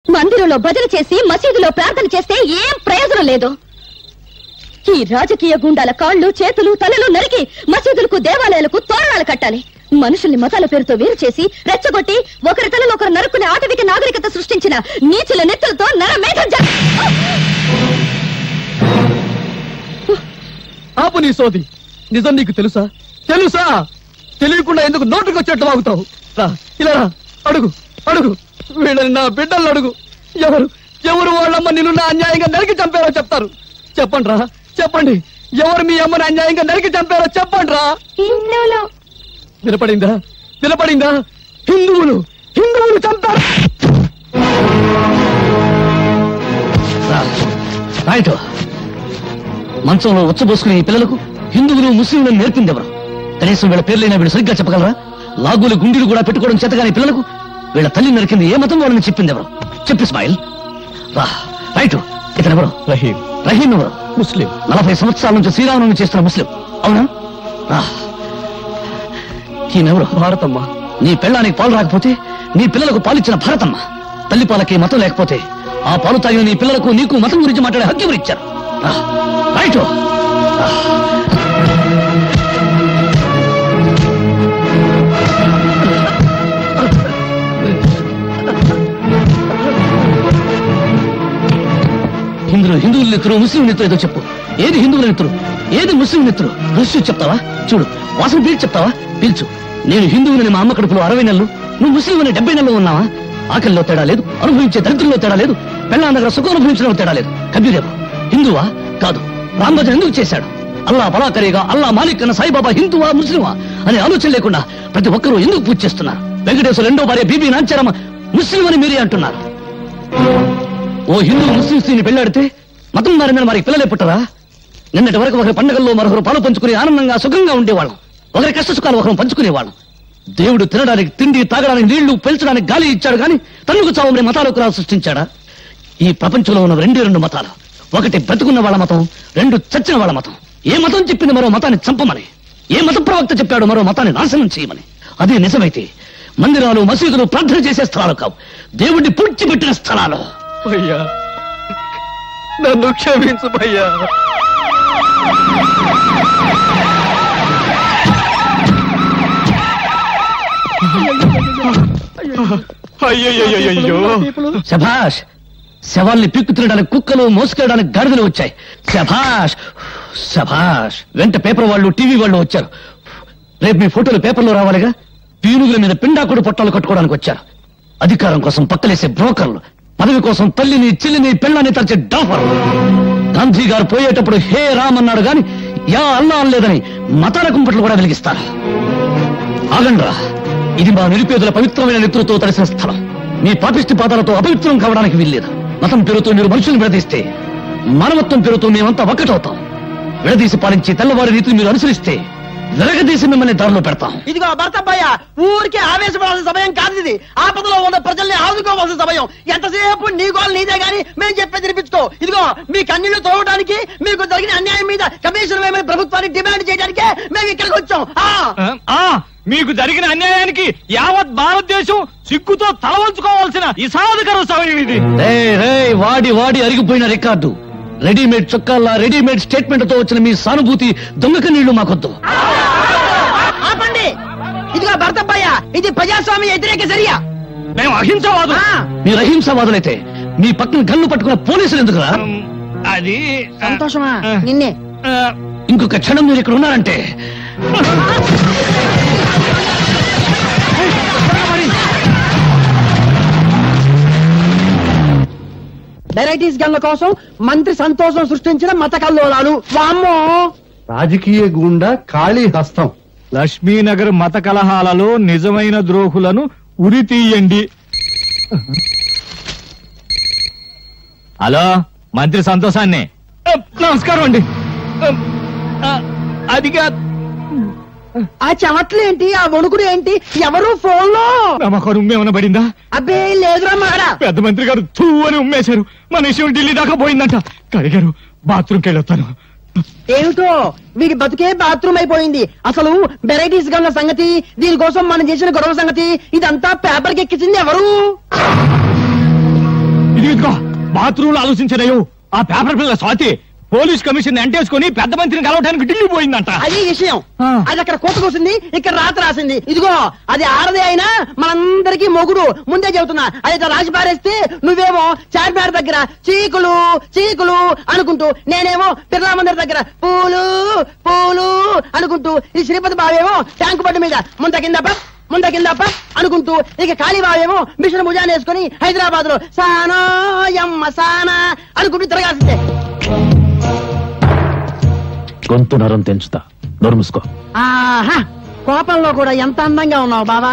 మందిరంలో భజన చేసి మసీదులో ప్రార్థన చేస్తే ఏం ప్రయోజనం లేదు. ఈ రాజకీయ గుండాల కాళ్ళు చేతులు తలలు నరికి మసీదులకు దేవాలయాలకు తోరణాలు కట్టాలి. మనుషుల్ని మతాల పేరుతో వేరు చేసి రెచ్చగొట్టి ఒకరి తలలో ఒకరు నరుకునే ఆటవిక నాగరికత సృష్టించిన నీచుల నెత్తులతో నరమేధం. ఆపు నీ సోది. నిజం నీకు తెలుసా? తెలుసా? తెలియకుండా ఎందుకు నోటుకొచ్చేట్లు వాగుతావు? ఇలా అడుగు అడుగు, వీళ్ళని నా బిడ్డలు అడుగు. ఎవరు ఎవరు వాళ్ళమ్మ నిన్ను నా అన్యాయంగా నరికి చంపారో చెప్తారు. చెప్పండి రా, చెప్పండి. ఎవరు మీ అమ్మని అన్యాయంగా నరికి చంపారో చెప్పండి రా. వినపడిందా? వినపడిందా? హిందువులు హిందువులు చంపారు. రైట్. మంచంలో ఉచ్చబోసుకునే ఈ పిల్లలకు హిందువులు ముస్లింలను నేర్పింది ఎవరు? కనీసం వీళ్ళ పేర్లైనా వీళ్ళు సరిగ్గా చెప్పగలరా? లాగులు గుండీలు కూడా పెట్టుకోవడం చేతగాని పిల్లలకు వీళ్ళ తల్లి నరికింది ఏ మతం వాళ్ళని చెప్పింది ఎవరు? చెప్పు ఇస్మాయిల్. రైట్. ఇతను ఎవరు? రహీం. రహీం ఎవరు? ముస్లిం. 40 సంవత్సరాల నుంచి శ్రీరామనవమి చేస్తున్న ముస్లిం. అవునా? ఈయనెవరు? భారతమ్మ. నీ పెళ్ళానికి పాలు రాకపోతే నీ పిల్లలకు పాలిచ్చిన భారతమ్మ. తల్లి పాలకి మతం లేకపోతే ఆ పాలు తాగిన నీ పిల్లలకు నీకు మతం గురించి మాట్లాడే హక్కు ఎవరు ఇచ్చారు? రైట్. హిందువుల నెత్తురు ముస్లిం నెత్తురు ఏదో చెప్పు. ఏది హిందువుల నెత్తురు, ఏది ముస్లిం నెత్తురు? రుచి చెప్తావా? చూడు, వాసన పీల్చి చెప్తావా? పీల్చు. నేను హిందువులని మా అమ్మ కడుపులో 60 నెలలు, నువ్వు ముస్లిం అని 70 నెలలు ఉన్నావా? ఆకలిలో తేడా లేదు, అనుభవించే దరిద్రంలో తేడా లేదు, పెళ్ళాం దగ్గర సుఖం అనుభవించడంలో తేడా లేదు. కబీరేమో హిందువా? కాదు. రాంభజన్ ఎందుకు చేశాడు? అల్లా బలాకరిగా అల్లా మాలిక్ అన్న సాయిబాబా హిందువా ముస్లిమా అనే ఆలోచన లేకుండా ప్రతి ఒక్కరూ ఎందుకు పూజ చేస్తున్నారు? వెంకటేశ్వర రెండో భార్య బీబీ నాంచారమ్మ ముస్లిం అని మీరే అంటున్నారు. ఓ హిందూ ముస్లిం స్త్రీని పెళ్లాడితే మతం మారిందని మరి పిల్లలే పుట్టరా? నిన్నటి వరకు ఒకరి పండుగల్లో మరొకరు పాలు పంచుకుని ఆనందంగా సుఖంగా ఉండేవాళ్ళం. ఒకరి కష్ట సుఖాలు ఒకరు పంచుకునేవాళ్ళం. దేవుడు తినడానికి తిండి, తాగడానికి నీళ్లు, పెంచడానికి గాలి ఇచ్చాడు కానీ తన్నుకు చావమని మతాలకు సృష్టించాడా? ఈ ప్రపంచంలో ఉన్న 2 మతాలు. ఒకటి బ్రతుకున్న వాళ్ళ మతం, 2 చచ్చిన వాళ్ళ మతం. ఏ మతం చెప్పింది మరో మతాన్ని చంపమని? ఏ మత ప్రవక్త చెప్పాడు మరో మతాన్ని నాశనం చేయమని? అదే నిజమైతే మందిరాలు మసీదులు ప్రార్థన చేసే స్థలాలు కావు, దేవుడిని పూడ్చిపెట్టిన స్థలాలు. భయ్యా, నన్ను క్షమించు భయ్యా. శభాష్. శవాల్ని పిక్కు తినడానికి కుక్కలు, మోసుకెళ్ళడానికి గాడిదలు వచ్చాయి. శభాష్ శభాష్. వెంట పేపర్ వాళ్ళు, టీవీ వాళ్ళు వచ్చారు. రేపు మీ ఫోటోలు పేపర్లో రావాలిగా. పీనుగుల మీద పిండాకుడు పొట్టాలు కట్టుకోవడానికి వచ్చారు. అధికారం కోసం పక్కలేసే బ్రోకర్లు, పదవి కోసం తల్లిని చెల్లిని పెళ్ళాన్ని తరచే డాఫర్. గాంధీ గారు పోయేటప్పుడు హే రామ్ అన్నాడు గాని యా అల్లా అనలేదని మతాల కుంపట్లు కూడా వెలిగిస్తారు. ఆగండ్రా, ఇది మా నిరుపేదల పవిత్రమైన నెత్తులతో తడిసిన స్థలం. మీ పాపిష్టి పాదాలతో అపవిత్రం కావడానికి వీల్లేదు. మతం పేరుతో మీరు మనుషులను విడదీస్తే మానవత్వం పేరుతో మేమంతా ఒక్కటవుతాం. విడదీసి పాలించి తెల్లవారి రీతిని మీరు అనుసరిస్తే వెరగదీసి మిమ్మల్ని దారిలో పెడతాం. ఇదిగో భర్తబ్బయ్య, ఊరికే ఆవేశపడాల్సిన సమయం కాదు ఇది. ఆపదలో ఉన్న ప్రజల్ని ఆదుకోవాల్సిన సమయం. ఎంతసేపు నీ గోలు నీదే గాని మేము చెప్పేది వినిపించుకో. ఇదిగో మీ కన్నీళ్లు తోవడానికి, మీకు జరిగిన అన్యాయం మీద కమిషన్ వేయమని ప్రభుత్వాన్ని డిమాండ్ చేయడానికే మేము ఇక్కడికి వచ్చాం. మీకు జరిగిన అన్యాయానికి యావత్ భారతదేశం సిగ్గుతో తలవంచుకోవాల్సిన ఇసాధకర సమయం ఇది. వాడి వాడి అరిగిపోయిన రికార్డు, రెడీమేడ్ చొక్కాల్లా రెడీమేడ్ స్టేట్మెంట్ తో వచ్చిన మీ సానుభూతి దొంగక నీళ్లు మాకొద్దు. ఆపండి. ఇదిగో భర్తబ్బయ్య, ఇది ప్రజాస్వామ్య వ్యతిరేక చర్య. మేము అహింసవాదు. మీరు అహింసవాదులైతే మీ పక్కన గన్ను పట్టుకున్న పోలీసులు ఎందుకురా? అది సంతోషమా? నిన్నే. ఇంకొక క్షణం మీరు ఇక్కడ ఉన్నారంటే వెరైటీస్ గన్ల కోసం మంత్రి సంతోషం సృష్టించిన మత కల్లోలాలు. వామ్మో! రాజకీయ గూండా ఖాళీ హస్తం. లక్ష్మీనగర్ మత కలహాలలో నిజమైన ద్రోహులను ఉరి తీయండి. హలో, మంత్రి సంతోషాన్ని. నమస్కారం అండి. అదిగా ఆ చెమట్లు ఏంటి, ఆ వణుకుడు ఏంటి? ఎవరు ఫోన్ లో? నమ్మకం ఉమ్మేమన్నా పడిందా? అబ్బే లేదురా మగాడా. పెద్ద మంత్రి గారు తూ అని ఉమ్మేశారు. మన విషయం ఢిల్లీ దాకా పోయిందంట. కడిగారు, బాత్రూమ్కి వెళ్ళొస్తాను. ఏమిటో వీడి బతుకే బాత్రూమ్ అయిపోయింది. అసలు వెరైటీస్ గన్న సంగతి, దీనికోసం మనం చేసిన గొడవ సంగతి, ఇదంతా పేపర్కి ఎక్కించింది ఎవరు? బాత్రూమ్ లో ఆలోచించలేవు. ఆ పేపర్ పిల్ల స్వాతి పోలీస్ కమిషన్ ఎంటేసుకుని పెద్ద మంత్రిని కలవడానికి ఢిల్లీ పోయిందంట. అది విషయం. అది అక్కడ కోట కూసింది, ఇక్కడ రాత రాసింది. ఇదిగో అది ఆడదే అయినా మనందరికీ మొగుడు. ముందే చెబుతున్నా. అది రాసి పారేస్తే నువ్వేమో చార్మినార్ దగ్గర చీకులు చీకులు అనుకుంటూ, నేనేమో బిర్లా మందిర్ దగ్గర పూలు పూలు అనుకుంటూ, ఈ శ్రీపతి బావేమో ట్యాంకు బండి మీద ముంద కిందప్ప అనుకుంటూ, ఇక కాళీబావేమో మిషన్ భుజాన్ని వేసుకుని హైదరాబాద్ లో సానా యమ్మ సానా అనుకుంటూ తిరగాల్సిందే. గొంతు నరం తెంచుతా, నోరు మూసుకో. ఆహా, కోపంలో కూడా ఎంత అందంగా ఉన్నావు బావా.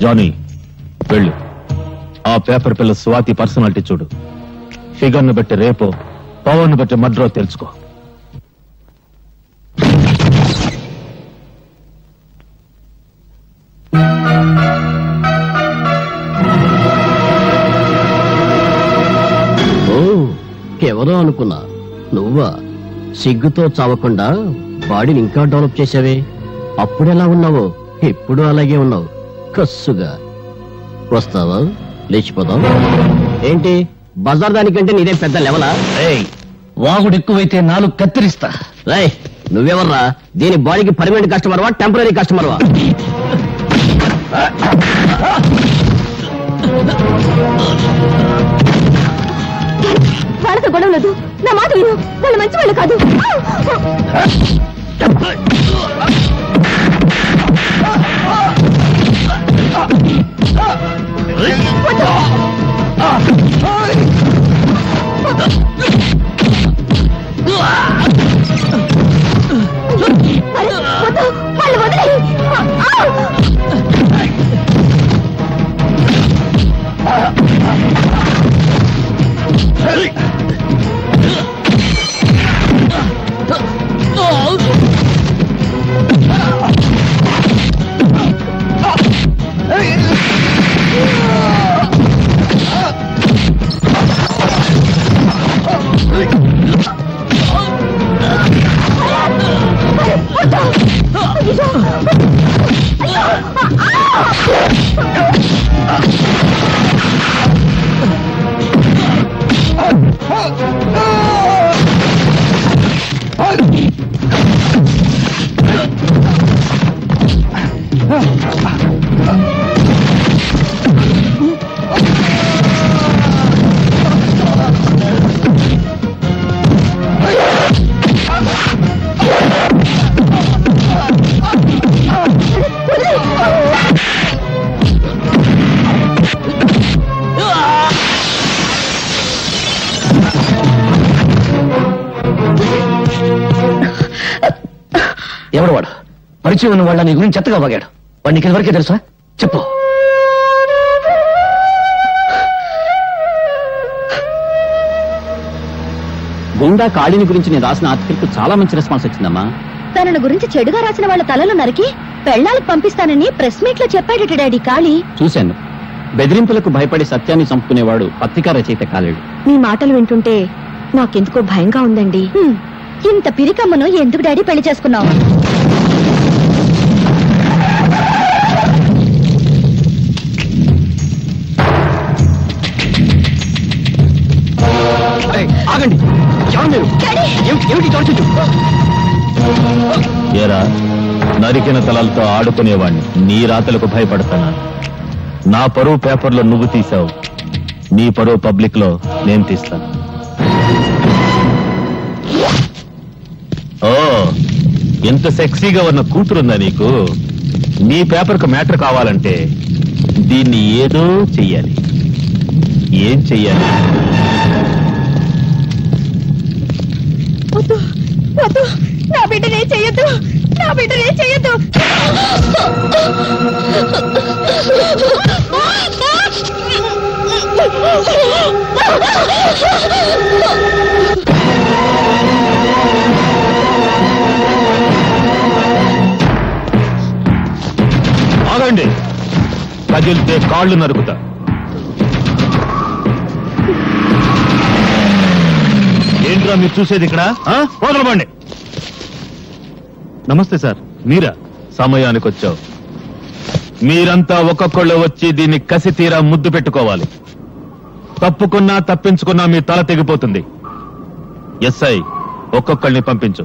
జానీ వెళ్ళు, ఆ పేపర్ పిల్ల స్వాతి పర్సనాలిటీ చూడు. ఫిగర్ ను బట్టి రేపో, పవర్ ను బట్టి మడ్రో తెలుసుకో. ఎవరో అనుకున్నా, నువ్వా? సిగ్గుతో చావకుండా బాడీని ఇంకా డెవలప్ చేసావే. అప్పుడెలా ఉన్నావో ఇప్పుడు అలాగే ఉన్నావు, కస్సుగా. వస్తావా? లేచిపోతావు ఏంటి? బజార్ దానికంటే నీదే పెద్ద లెవలా? వాగుడు ఎక్కువైతే నాలుగు కత్తిరిస్తా. రై, నువ్వెవర్రా? దీని బాడీకి పర్మనెంట్ కస్టమర్వా, టెంపరీ కస్టమర్వా? వాళ్ళతో గొడవ లేదు, నా మాట విను. వాళ్ళు మంచి వాళ్ళు కాదు. వాళ్ళు వదిలేయి. ఎవడు వాడు? పరిచయం ఉన్న వాళ్ళ నీ గురించి చెత్తగా వాగాడు. వాడు నీకు ఎవరికే తెలుసా? చెప్పు. గుండా కాళీని గురించి నేను రాసిన ఆర్టికల్ కు చాలా మంచి రెస్పాన్స్ వచ్చిందమ్మా. తనను గురించి చెడుగా రాసిన వాళ్ళ తలలు నరికి పెళ్లాలకు పంపిస్తానని ప్రెస్ మీట్ లో చెప్పాడట డాడీ కాళీ. చూశాను. బెదిరింపులకు భయపడి సత్యాన్ని చంపుకునేవాడు పత్రికా రచయిత కాలేడు. మీ మాటలు వింటుంటే నాకెందుకో భయంగా ఉందండి. ఇంత పిరికమ్మను ఎందుకు డాడీ పెళ్లి చేసుకున్నావు? ఆగండి. ఏరా, నరికిన తలలతో ఆడుకునేవాణ్ణి నీ రాతలకు భయపడతానా? నా పరువు పేపర్లో నువ్వు తీసావు, నీ పరువు పబ్లిక్ లో నేను తీస్తాను. ఓ, ఎంత సెక్సీగా ఉన్న కూతురుందా నీకు? నీ పేపర్కు మ్యాటర్ కావాలంటే దీన్ని ఏదో చెయ్యాలి. ఏం చెయ్యాలి? వద్దు వద్దు, నా బిడ్డనే చెయ్యొద్దు, నా బిడ్డనే చెయ్యొద్దు. ఆగండి, కదిలితే కాళ్ళు నరుకుతా. ఏంట్రా మీరు చూసేది ఇక్కడ? వదలబండి. నమస్తే సార్, మీరా? సమయానికి వచ్చావు. మీరంతా ఒక్కొక్కళ్ళు వచ్చి దీన్ని కసి తీరా ముద్దు పెట్టుకోవాలి. తప్పుకున్నా తప్పించుకున్నా మీ తల తెగిపోతుంది. ఎస్ఐ ఒక్కొక్కళ్ళని పంపించు.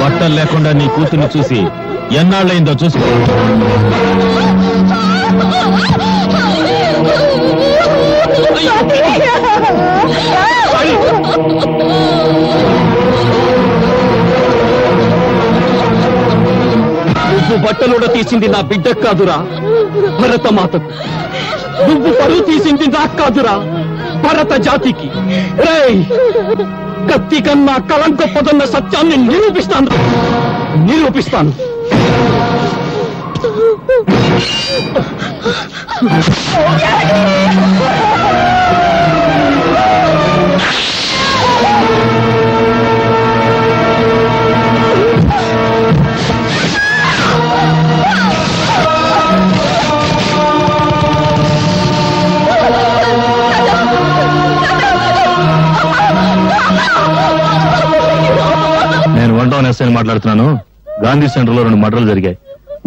బట్టలు లేకుండా నీ కూతుర్ని చూసి ఎన్నాళ్ళైందో చూసుకో. నువ్వు బట్టలుడ తీసింది నా బిడ్డ కాదురా, భరత మాతకు. నువ్వు పరువు తీసింది నాకు కాదురా, భరత జాతికి. రేయ్, కత్తి కన్నా కలం గొప్పదన్న సత్యాన్ని నిరూపిస్తాను. నేను 1 టౌన్ ఎస్ఐని మాట్లాడుతున్నాను. గాంధీ సెంటర్ లో 2 మర్డర్లు జరిగాయి.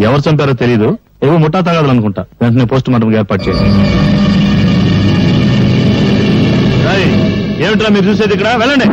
ఎవరు చంపారో తెలియదు. ఏవో ముఠా తగాదులు అనుకుంటా. వెంటనే పోస్ట్ మార్టం ఏర్పాటు చేయండి. ఏమిట్రా మీరు చూసేది ఇక్కడ? వెళ్ళండి.